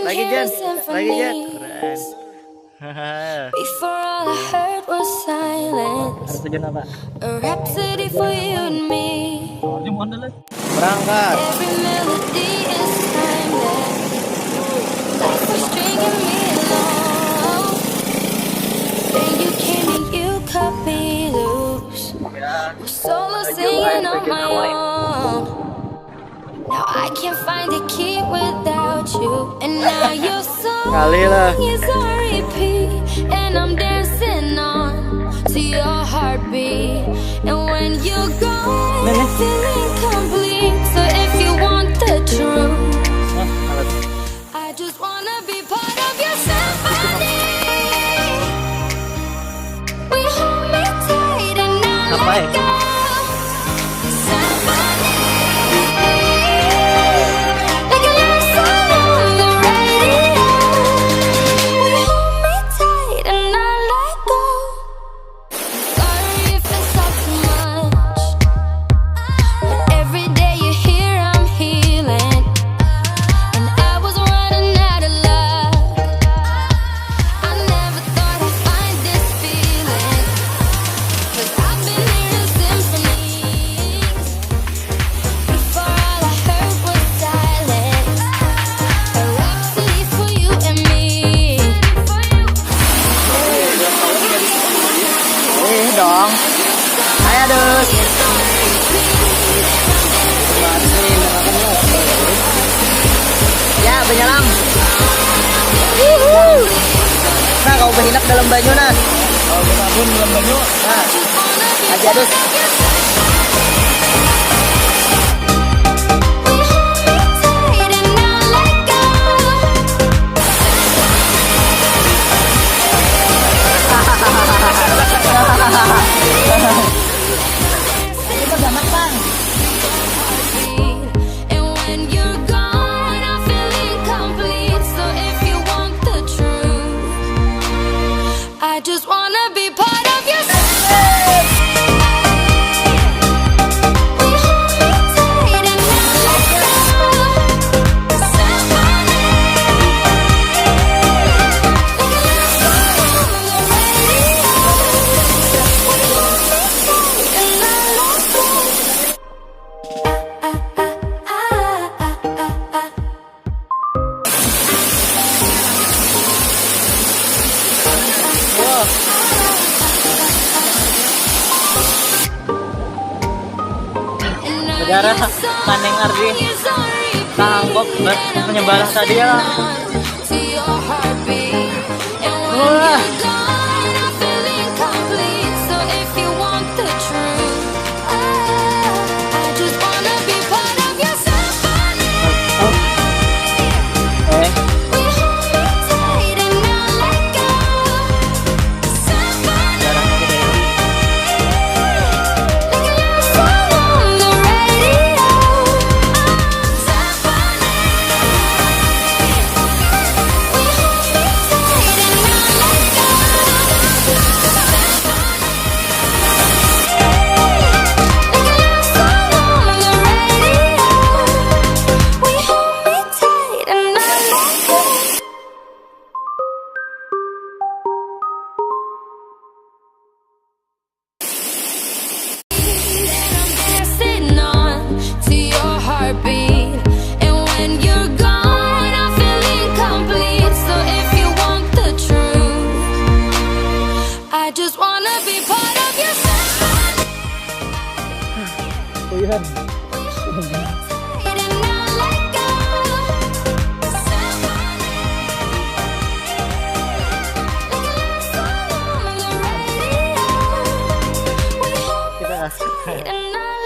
Lagi Jen. Keren. Before all I heard was silence. Harus terjun apa? A rhapsody for you and me. Berangkat. Every melody is timeless. Life was stringing me along. Then you came and you cut me loose. Was solo singing on my own. Now I can't find a key without you. And now your Kali lah. song is on repeat. And I'm dancing on to your heartbeat. And when you're gone, I feel incomplete. So if you want the truth, I just wanna be part of your symphony. We hold me tight and I Apa ya? let go. Symphony, like a love song on the radio. We hold me tight and I let go. Sorry if it's all too much, but every day you're here I'm healing. And I was running out of luck. I never thought I'd find this feeling. 'Cause I've been hearing symphonies. Before all I heard was silence. A rhapsody for you and me. Dong. Ayo dus. Ya, penyelam. Nah, kau berhinap dalam banyu nah. Kau berhinap dalam banyu. Nah, aja dus. Tight and I let go. And when you're gone, I feel incomplete. So if you want the truth, I just wanna be part of your symphony. We hold me tight and I let go. Symphony, like a love song on the radio. We hold me tight and I let go. Negara Maneng Ardi sanggup menyebarah tadi ya. Wah. Heartbeat. And when you're gone, I feel incomplete. So if you want the truth, I just wanna be part of your symphony. Puyuhan. And I let go. Symphony, like a love song on the radio. We hold Kita me tight and I